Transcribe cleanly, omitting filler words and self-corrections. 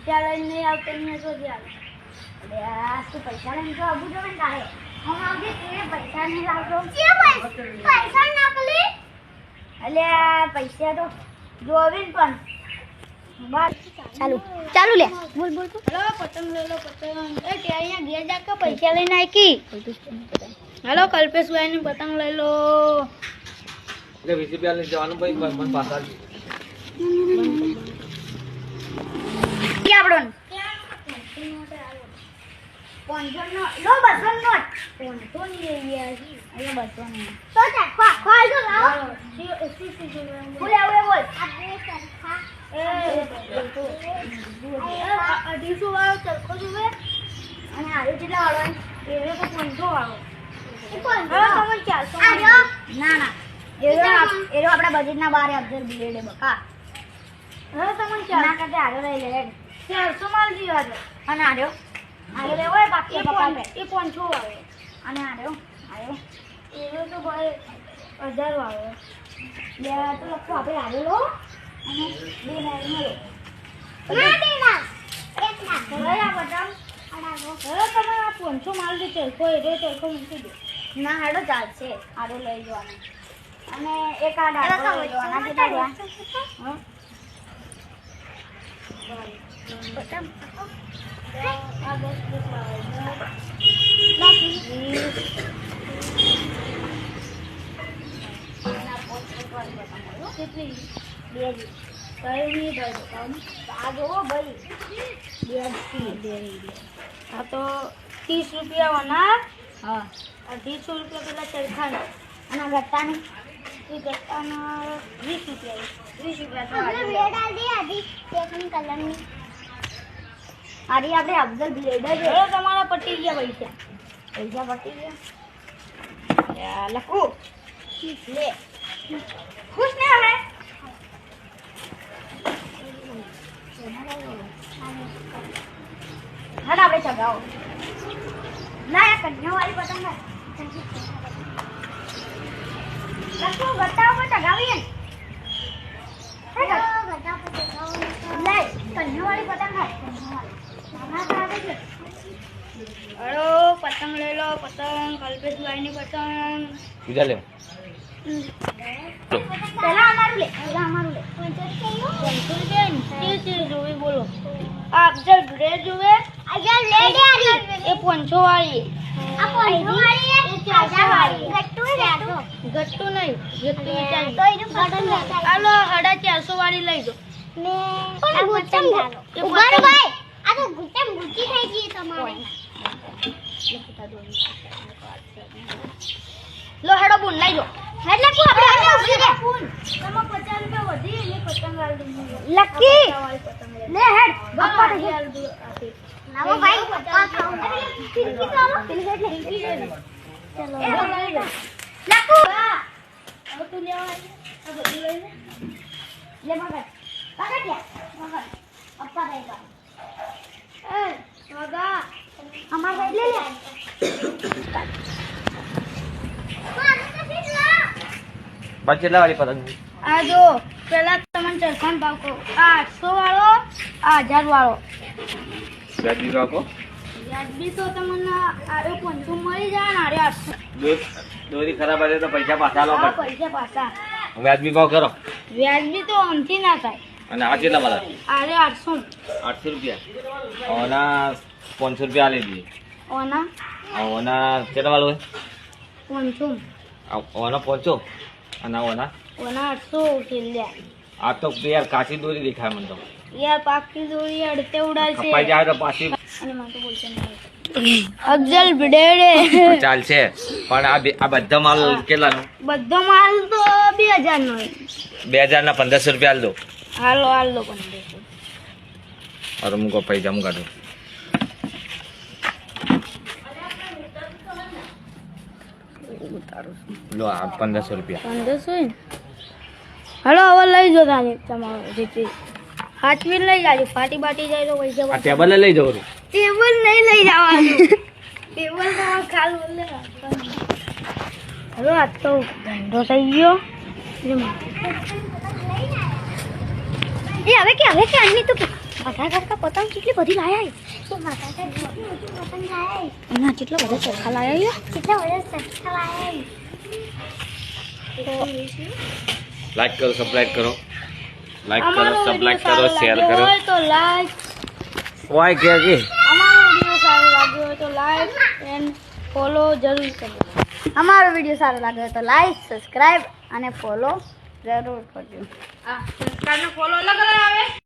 પૈસા લઈને નહીં આવતો ને તો જ આવે. અરે આ તું પૈસા લઈને તો આવવું જોઈએ ને તારે. હું આવજે તે પૈસા નહીં લાવતો. પૈસા ના પેલી અલ્યા પૈસા તો જોવે ને પણ ચાલુ ચાલુ લે બોલ બોલ હેલો પતંગ લઈ લો પતંગ એ તે અહીંયા ઘેર જા કે પૈસા લઈને આકી હેલો કલ્પેશભાઈ ની પતંગ લઈ લો એટલે 20 રૂપિયા લઈને જવાનું ભાઈ મન પાછા કે આપણો 500 નો લો 200 નોટ 500 ની અહીંયા 200 ની તો ચાખવા ખોલ દો લાવો બોલ આવે બોલ આપણે સરખા અઢીસો વાળો ચરખો જોવે અને આયો કેટલા વાળો એવે તો 500 વાળો તમને 400 ના ના એરો આપણા બજેટના બહાર અફઝલ બિલેડે બકા હવે તમને 4 કરતે આરો લઈ લે 400 માલ જીવા દો અને આરો લેવો એ બાકી બકા એ 500 આવે અને આરો એવો તો ભાઈ 1000 વાળો બે તો લખો આપણે આરો લો અને બે નાઈ મળો ના એક ના હવે આ બદામ અડાવો હવે તમે આ 500 માલ દે ચરખો એ ચરખો મૂકી દો ના હાડો ચાલશે આડો લઈ જવાનો અને એક આ ડાળો લઈ જવાના કેટલા રહ્યા બદામ આ 10 કેટલી બે કઈ નહીં દો આ જોવો ભાઈ આ તો 30 રૂપિયા વના હા 250 રૂપિયા પેલા ચરખાના અને ગટ્ટાની એ ગટ્ટાના 20 રૂપિયા તો બ્લેડ આલી આધી ટેકની કલરની આરી આપણે અફઝલ બ્લેડ જ હવે તમારા પટી ગયા પૈસા પટી ગયા લખો લે ખુશ ને હવે હા આપણે ચગાવો ના આ કન્યાવાળી પતંગ લખો ગટ્ટા ઉપર ચગાવીએ લે કન્યાવાળી પતંગ હળો પતંગ લઈ લો પતંગ કલ્પેશભાઈની પતંગ બીજા લે પેલા અમારું લે 500 રૂપિયા જોવે બોલો આ અફઝલ ગ્રે જોવે અફઝલ લે દે આરી એ 500 વાળી આ 500 વાળી એ 400 વાળી ગટ્ટુ નહીં ગટ્ટુ વિચાર તો એનું પતંગ હાલો 450 વાળી લઈ દો મે આ ગુચમ ઉભા ભાઈ આ તો ગુચમ ગુચી થઈ ગઈ તમારે લો હેડો બુન લઈ જો એટલે કો આપણે ઉભી રે ફોન તમે 50 રૂપિયા વધી ને પતંગ આલ દે લકી લે હેડ બપ્પા દે લાવો ભાઈ પપ્પા ખાઓ તિલકી ચાલો તિલકી ચલો લકુ હવે તું લેવા આ બધું લઈ લે મગર ગયા પપ્પા દેગા એ મગા અમાર ભાઈ લે બાદ કેટલા વાળી પતંગ આ જો પેલા તમને ચરખાનો ભાવ કહો આ 800 વાળો આ 1000 વાળો વ્યાજબી રાખો વ્યાજબી તો તમને આરે 500 મળી જાય ને આરે 800 દોરી ખરાબ હશે તો પૈસા પાછા લો પૈસા પાછા વ્યાજબી ભાવ કરો વ્યાજબી તો આમથી ના થાય અને આ કેટલા મળે આરે 800 800 રૂપિયા ઓના 500 રૂપિયા લઈ દઈએ ઓના ઓના કેટલા વાળો હોય 500 ઓના 500 અને ઓના ઓના 800 કિલ્લા આ તો યાર કાચી દોરી દેખાય મને તો યાર પાકી દોરી અડતે ઉડાડશે કપાઈ જાય તો પાછી અને મને તો બોલશે નહીં અફઝલ બિડેડે ચાલશે પણ આ બધા માલ કેટલાનો બધો માલ તો 2000 નો 2000 ના 1500 રૂપિયા આલ દો હાલ દો 1500 અરે મુકો પૈસા હું કાઢું લો આ 1500 રૂપિયા 1500 હાલો હવે લઈ જો તાને તમારો જેથી હાથવી લઈ જાજો ફાટી બાટી જાય તો પૈસા આ ટેબલ લઈ જવું ટેબલ નહીં લઈ જવાનું ટેબલ તો ખાલ બોલે હવે આ તો ધંધો થઈ ગયો એ હવે કે અન્ય તો માથા કાકા પતંગ કેટલી બધી લાયા તો માથા કાકા પતંગ લાયા એના કેટલા બધા ચોખા લાયા કેટલા બધા ચોખા લાયા લાઈક કરો સબસ્ક્રાઇબ કરો લાઈક કરો સબસ્ક્રાઇબ કરો શેર કરો તો લાઈક ઓય કે અમારો વિડિયો સારો લાગ્યો હોય તો લાઈક એન્ડ ફોલો જરૂર કરજો અમારો વિડિયો સારો લાગ્યો હોય તો લાઈક સબસ્ક્રાઇબ અને ફોલો જરૂર કરજો. સબસ્ક્રાઇબ ને ફોલો અલગ અલગ આવે.